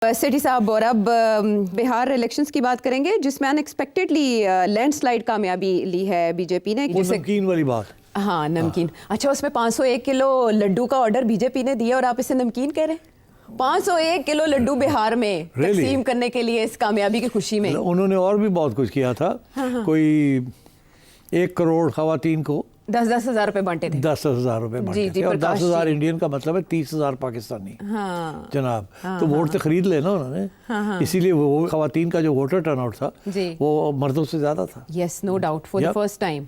सेठी साहब, और अब बिहार इलेक्शंस की बात करेंगे जिसमें अनएक्सपेक्टेडली लैंडस्लाइड कामयाबी ली है बीजेपी ने। वो नमकीन वाली बात। हाँ, नमकीन। अच्छा, उसमें 501 किलो लड्डू का ऑर्डर बीजेपी ने दिया और आप इसे नमकीन कह रहे हैं? 501 किलो लड्डू बिहार में तकसीम करने के लिए इस कामयाबी की खुशी में। उन्होंने और भी बहुत कुछ किया था। कोई 1 करोड़ खवातीन को 10-10 हज़ार रुपए बांटे थे। 10,000 रुपए बांटे थे। और 10,000 इंडियन का मतलब है 30,000 पाकिस्तानी। हाँ, जनाब, तो वोट तो खरीद लेना उन्होंने। इसीलिए वो खवातीन का जो वोटर टर्नआउट था वो मर्दों से ज्यादा था। Yes, no doubt, for the first time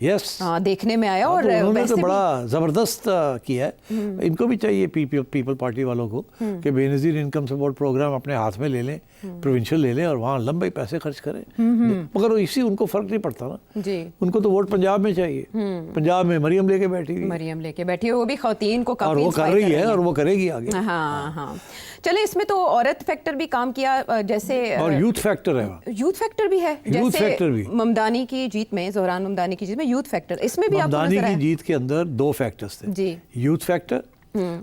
देखने में आया। और उन्होंने तो बड़ा जबरदस्त किया है। इनको भी चाहिए पीपल पार्टी वालों को कि बेनजीर इनकम सपोर्ट प्रोग्राम अपने हाथ में ले लें, प्रोविंशियल ले लें और वहाँ लंबे पैसे खर्च करें। मगर इसी उनको फर्क नहीं पड़ता ना जी। उनको तो वोट पंजाब में चाहिए। पंजाब में मरियम लेके बैठी है, वो भी खवातीन को काफी और वो कर रही है और वो करेगी आगे। हाँ। चले, इसमें तो औरत फैक्टर भी काम किया, जैसे और यूथ फैक्टर है। यूथ फैक्टर भी है, यूथ फैक्टर भी। ममदानी की जीत में, ज़ोहरान ममदानी की जीत में यूथ फैक्टर, इसमें भी ममदानी की जीत के अंदर 2 फैक्टर्स थे जी, यूथ फैक्टर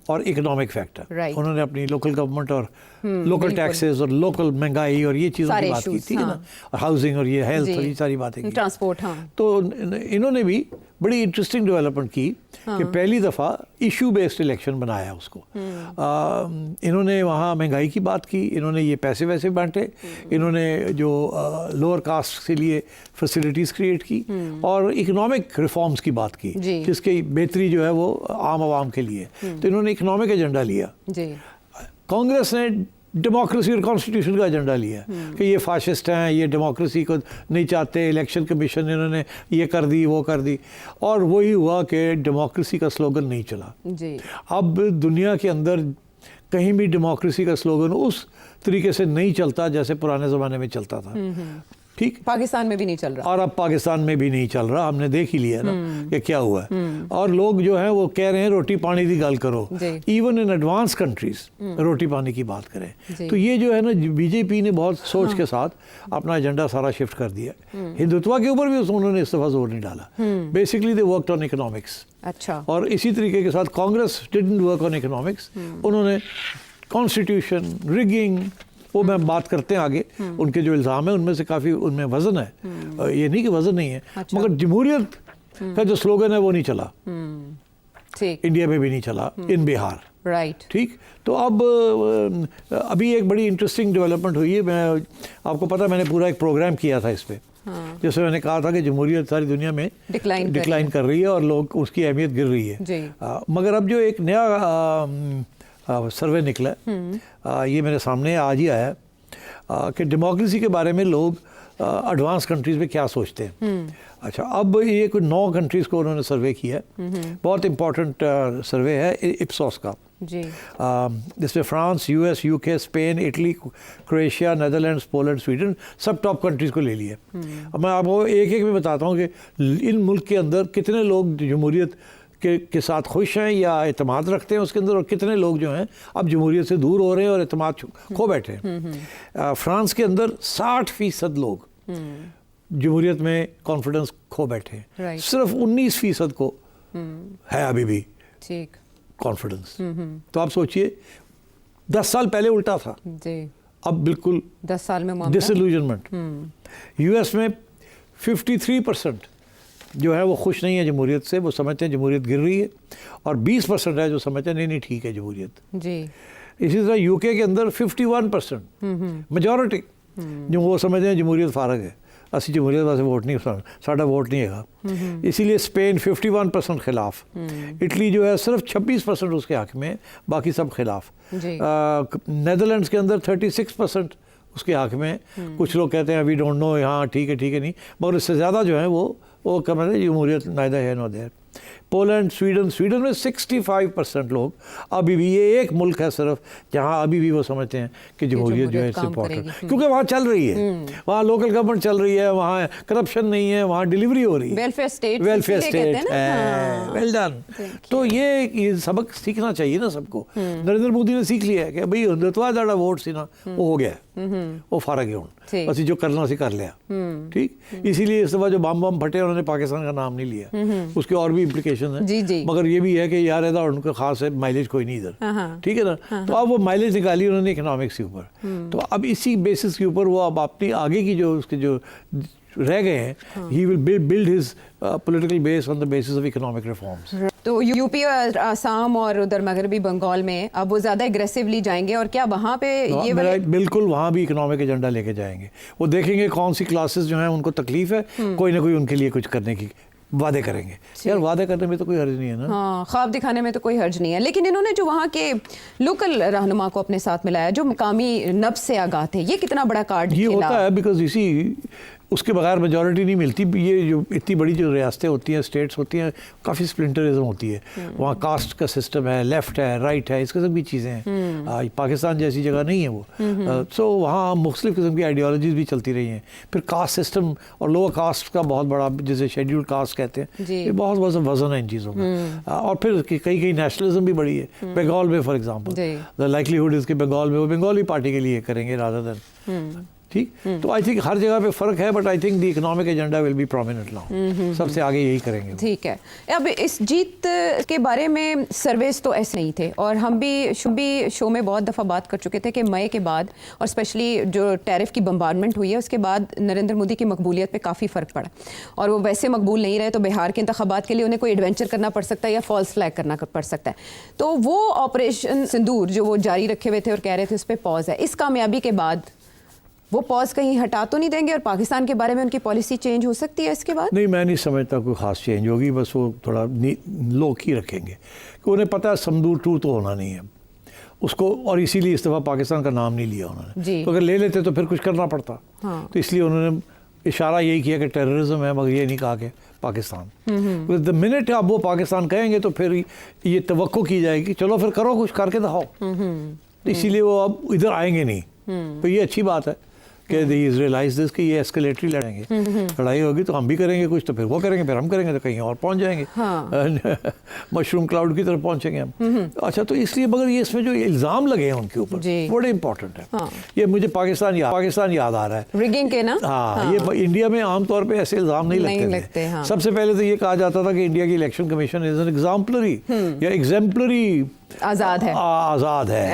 और इकोनॉमिक फैक्टर। उन्होंने अपनी लोकल गवर्नमेंट और लोकल टैक्सेस और लोकल महंगाई और ये चीज़ों की बात की थी ना, और हाउसिंग और ये हेल्थ और ये सारी बातें की, ट्रांसपोर्ट। तो इन्होंने भी बड़ी इंटरेस्टिंग डेवलपमेंट की कि पहली दफ़ा इशू बेस्ड इलेक्शन बनाया उसको। इन्होंने वहाँ महंगाई की बात की, इन्होंने ये पैसे वैसे बांटे, इन्होंने जो लोअर कास्ट के लिए फैसिलिटीज़ क्रिएट की और इकोनॉमिक रिफॉर्म्स की बात की जिसकी बेहतरी जो है वो आम आवाम के लिए। तो इन्होंने इकोनॉमिक एजेंडा लिया। कांग्रेस ने डेमोक्रेसी और कॉन्स्टिट्यूशन का एजेंडा लिया कि ये फाशिस्ट हैं, ये डेमोक्रेसी को नहीं चाहते, इलेक्शन कमीशन इन्होंने ये कर दी वो कर दी, और वही हुआ कि डेमोक्रेसी का स्लोगन नहीं चला जी। अब दुनिया के अंदर कहीं भी डेमोक्रेसी का स्लोगन उस तरीके से नहीं चलता जैसे पुराने ज़माने में चलता था। ठीक, पाकिस्तान में भी नहीं चल रहा, और अब पाकिस्तान में भी नहीं चल रहा। हमने देख ही लिया ना कि क्या हुआ है। और लोग जो हैं वो कह रहे हैं रोटी पानी की गल करो, इवन इन एडवांस कंट्रीज रोटी पानी की बात करें। तो ये जो है ना, बीजेपी ने बहुत सोच के साथ अपना एजेंडा सारा शिफ्ट कर दिया। हिंदुत्व के ऊपर भी उन्होंने इस दफा जोर नहीं डाला। Basically they worked on economics. अच्छा, और इसी तरीके के साथ Congress didn't work on economics. उन्होंने कॉन्स्टिट्यूशन, रिगिंग, वो मैं बात करते हैं आगे। उनके जो इल्ज़ाम है उनमें से काफ़ी उनमें वज़न है, ये नहीं कि वज़न नहीं है। अच्छा। मगर जमहूरियत का जो स्लोगन है वो नहीं चला, इंडिया में भी नहीं चला, इन बिहार। राइट, ठीक। तो अब अभी एक बड़ी इंटरेस्टिंग डेवलपमेंट हुई है। मैं आपको पता, मैंने पूरा एक प्रोग्राम किया था इस पर। जैसे मैंने कहा था कि जमहूरियत सारी दुनिया में डिक्लाइन कर रही है और लोग उसकी अहमियत गिर रही है। मगर अब जो एक नया सर्वे निकला, ये मेरे सामने आज ही आया कि डेमोक्रेसी के बारे में लोग एडवांस कंट्रीज़ में क्या सोचते हैं। अच्छा, अब ये कोई 9 कंट्रीज़ को उन्होंने सर्वे किया है। बहुत इंपॉर्टेंट सर्वे है इप्सोस का जी। जिसमें France, US, UK, Spain, Italy, Croatia, Netherlands, Poland, Sweden, सब टॉप कंट्रीज़ को ले लिया। अब मैं आपको एक एक में बताता हूँ कि इन मुल्क के अंदर कितने लोग जमहूरियत के साथ खुश हैं या एतमाद रखते हैं उसके अंदर, और कितने लोग जो हैं अब जमहूरियत से दूर हो रहे हैं और एतमाद खो बैठे हैं। फ्रांस के अंदर 60% लोग जमहूरियत में कॉन्फिडेंस खो बैठे हैं। सिर्फ 19% को है अभी भी कॉन्फिडेंस। तो आप सोचिए, 10 साल पहले उल्टा था जी। अब बिल्कुल 10 साल में डिसइल्यूजनमेंट। यूएस में 53% जो है वो खुश नहीं है जमहूरियत से, वो समझते हैं जमहूरियत गिर रही है, और 20% है जो समझते हैं नहीं नहीं ठीक है जमहूरियत जी। इसी तरह यूके के अंदर 51% मेजॉरिटी जो वो समझते हैं जमहूरियत फारग है, असि जमहूरियत वास्ते वोट नहीं, साडा वोट नहीं है। इसीलिए स्पेन 51% खिलाफ, इटली जो है सिर्फ 26% उसके हक में, बाकी सब खिलाफ। नेदरलैंड्स के अंदर 36% उसके हक में। कुछ लोग कहते हैं वी डोंट नो, हाँ ठीक है नहीं, मगर इससे ज़्यादा जो है वो कम है जमहूरियत नाइदर है नो देयर। पोलैंड, स्वीडन में 65% लोग अभी भी, ये एक मुल्क है सिर्फ जहाँ अभी भी वो समझते हैं कि जमहूरियत जो है इट्स इम्पोर्टेंट, क्योंकि वहाँ चल रही है, वहाँ लोकल गवर्नमेंट चल रही है, वहाँ करप्शन नहीं है, वहाँ डिलीवरी हो रही है, वेलफेयर स्टेट है। Well done. तो ये सबक सीखना चाहिए ना सबको। नरेंद्र मोदी ने सीख लिया है कि भाई हिंदुत्व ज़्यादा वोट सी ना वो हो गया, वो फर्क है हूँ, असि जो करना सी कर लिया। ठीक, इसीलिए इस दफा जो बम फटे उन्होंने पाकिस्तान का नाम नहीं लिया, उसके और भी इम्प्लीकेशन पॉलिटिशियन है जी, जी। मगर ये भी है कि यार ऐसा उनका खास है माइलेज कोई नहीं इधर, ठीक है ना। तो अब वो माइलेज निकाली उन्होंने इकोनॉमिक्स के ऊपर, तो अब इसी बेसिस के ऊपर वो अब अपनी आगे की जो उसके जो रह गए हैं, he will build his political base on the basis of economic reforms. तो यूपी और आसाम और उधर मगरबी बंगाल में अब वो ज़्यादा एग्रेसिवली जाएंगे, और क्या वहाँ पे ये बिल्कुल वहाँ भी इकोनॉमिक एजेंडा लेके जाएंगे। वो देखेंगे कौन सी क्लासेस जो हैं उनको तकलीफ है, कोई ना कोई उनके लिए कुछ करने की वादे करेंगे। यार वादे करने में तो कोई हर्ज नहीं है ना, हाँ, ख्वाब दिखाने में तो कोई हर्ज नहीं है। लेकिन इन्होंने जो वहाँ के लोकल रहनुमा को अपने साथ मिलाया, जो मुकामी नब्ज से आगाह थे, ये कितना बड़ा कार्ड ये होता है, बिकॉज इसी उसके बगैर मेजॉरिटी नहीं मिलती। ये जो इतनी बड़ी जो रियासतें होती हैं, स्टेट्स होती हैं, काफ़ी स्प्लिंटरिज्म होती है। वहाँ कास्ट का सिस्टम है, लेफ्ट है, राइट है, इस किस्म की चीज़ें हैं। पाकिस्तान जैसी जगह नहीं है वो। सो वहाँ मुख्तलिफ किस्म की आइडियोलॉजीज भी चलती रही हैं। फिर कास्ट सिस्टम और लोअर कास्ट का बहुत बड़ा, जिसे शेड्यूल्ड कास्ट कहते हैं, ये बहुत वजन है इन चीज़ों का। और फिर कई नेशनलिज्म भी बड़ी है। बंगाल में for example the likelihood is कि बंगाल में वो बंगाली पार्टी के लिए करेंगे रादर देन, ठीक। तो आई थिंक हर जगह पे फ़र्क है, but I think the economic agenda will be prominent now. सबसे आगे यही करेंगे। ठीक है। अब इस जीत के बारे में सर्वेस तो ऐसे नहीं थे, और हम भी शो में बहुत दफ़ा बात कर चुके थे कि मई के बाद, और स्पेशली जो टैरिफ की बम्बार्डमेंट हुई है उसके बाद, नरेंद्र मोदी की मकबूलियत पे काफ़ी फ़र्क पड़ा, और वो वैसे मकबूल नहीं रहे, तो बिहार के इंतखाबात के लिए उन्हें कोई एडवेंचर करना पड़ सकता है या फॉल्स फ्लैग करना पड़ सकता है। तो वो ऑपरेशन सिंदूर जो वो जारी रखे हुए थे और कह रहे थे उस पर पॉज है, इस कामयाबी के बाद वो पॉज कहीं हटा तो नहीं देंगे, और पाकिस्तान के बारे में उनकी पॉलिसी चेंज हो सकती है इसके बाद? नहीं, मैं नहीं समझता कोई ख़ास चेंज होगी, बस वो थोड़ा लो की रखेंगे कि उन्हें पता है समदूर 2 तो होना नहीं है उसको, और इसीलिए इस दफ़ा पाकिस्तान का नाम नहीं लिया उन्होंने। तो अगर ले लेते तो फिर कुछ करना पड़ता। तो इसलिए उन्होंने इशारा यही किया कि टेररिज्म है, मगर ये नहीं कहा कि पाकिस्तान। द मिनट अब वो पाकिस्तान कहेंगे तो फिर ये तवक्को की जाएगी, चलो फिर करो, कुछ करके दिखाओ। तो इसीलिए वो अब इधर आएंगे नहीं। तो ये अच्छी बात है कि द इजराइलाइज दिस कि ये एस्केलेटरी लड़ेंगे, लड़ाई होगी तो हम भी करेंगे कुछ, तो फिर वो करेंगे, फिर हम करेंगे, तो कहीं और पहुंच जाएंगे। मशरूम क्लाउड की तरफ पहुंचेंगे हम। अच्छा, तो इसलिए मगर ये इसमें जो इल्ज़ाम लगे हैं उनके ऊपर बड़े इंपॉर्टेंट है। ये मुझे पाकिस्तान याद आ रहा है, रिगिंग के ना। हाँ, ये इंडिया में आमतौर पर ऐसे इल्ज़ाम नहीं लगते। सबसे पहले तो ये कहा जाता था कि इंडिया की election commission is an exemplary या एग्जाम्पलरी, आज़ाद है।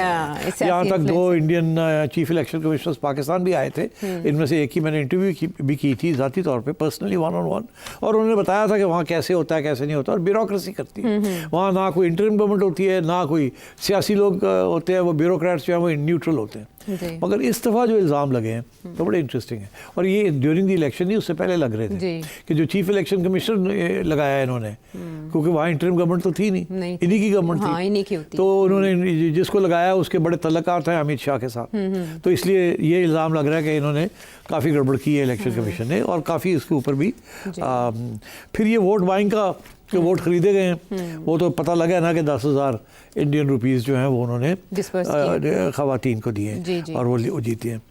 यहाँ तक 2 Indian chief election commissioners Pakistan भी आए थे। इनमें से एक की मैंने इंटरव्यू भी की थी ज़ाती तौर पे, पर्सनली 1-on-1, और उन्होंने बताया था कि वहाँ कैसे होता है, कैसे नहीं होता, और ब्यूरोक्रेसी करती है वहाँ। ना कोई इंटरिम गवर्नमेंट होती है, ना कोई सियासी लोग होते हैं, वो ब्यूरोक्रेट्स जो हैं वो न्यूट्रल होते हैं। मगर इस दफ़ा जो इल्ज़ाम लगे हैं तो बड़े इंटरेस्टिंग है, और ये ड्यूरिंग द इलेक्शन नहीं, उससे पहले लग रहे थे कि जो चीफ इलेक्शन कमिश्नर लगाया इन्होंने, क्योंकि वहाँ इंटरिम गवर्नमेंट तो थी नहीं, इन्हीं की गवर्नमेंट थी। तो उन्होंने जिसको लगाया उसके बड़े तल्लुकात हैं अमित शाह के साथ। तो इसलिए ये इल्ज़ाम लग रहा है कि इन्होंने काफ़ी गड़बड़ की है इलेक्शन कमीशन ने, और काफ़ी इसके ऊपर भी। फिर ये वोट बाइंग का, कि वोट खरीदे गए हैं, वो तो पता लगा ना कि 10,000 इंडियन रुपीज़ जो हैं वो उन्होंने ख़वातीन को दिए और वो जीती हैं।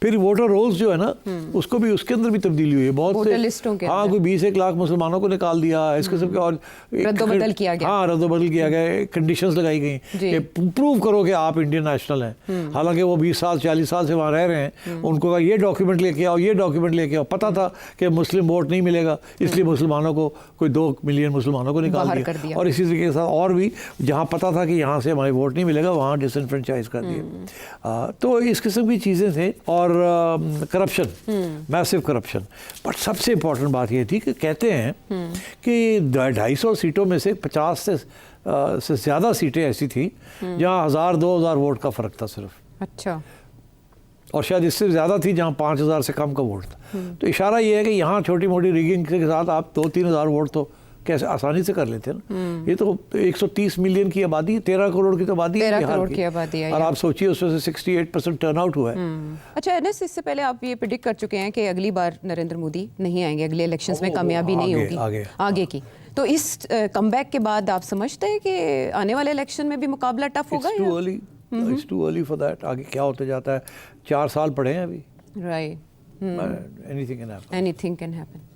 फिर वोटर रोल्स जो है ना, उसको भी, उसके अंदर भी तब्दीली हुई है बहुत से। हाँ, कोई 20-1 लाख मुसलमानों को निकाल दिया इस किस्म के, और रद्दोबदल किया गया। हाँ, रद्दोबदल किया गया, कंडीशंस लगाई गई कि प्रूव करो कि आप इंडियन नेशनल हैं। हालांकि वो 20 साल 40 साल से वहाँ रह रहे हैं, उनको ये डॉक्यूमेंट लेके आओ, ये डॉक्यूमेंट लेके आओ। पता था कि मुस्लिम वोट नहीं मिलेगा, इसलिए मुसलमानों को, कोई 2 मिलियन मुसलमानों को निकाल दिया, और इसी तरीके के साथ और भी जहाँ पता था कि यहाँ से हमारे वोट नहीं मिलेगा, वहाँ डिसएनफ्रेंचाइज कर दिए। तो इस किस्म की चीज़ें थे, और करप्शन, मैसिव करप्शन। बट सबसे इम्पोर्टेंट बात ये थी कि कहते हैं कि 250 सीटों में से 50 से ज़्यादा सीटें ऐसी थी जहाँ 1000-2000 वोट का फ़र्क था सिर्फ। अच्छा। और शायद इससे ज़्यादा थी जहाँ 5000 से कम का वोट था। तो इशारा ये है कि यहाँ छोटी मोटी रिगिंग के साथ आप 2-3 हज़ार वोट तो कैसे आसानी से कर लेते हैं ना। ये तो 130 मिलियन की आबादी, 13 करोड़ की तो आबादी है, 13 करोड़ की आबादी है, और आप सोचिए उसमें से 68% टर्नआउट हुआ है। अच्छा एनएस, इससे पहले आप ये प्रेडिक्ट कर चुके हैं कि अगली बार नरेंद्र मोदी नहीं आएंगे, अगले इलेक्शंस में कामयाबी नहीं होगी आगे की। तो इस कमबैक के बाद आप समझते हैं कि आने वाले इलेक्शन में भी मुकाबला टफ होगा? It's too early for that। आगे क्या होते जाता है, 4 साल पड़े हैं अभी। Right. Anything can happen। Anything can happen।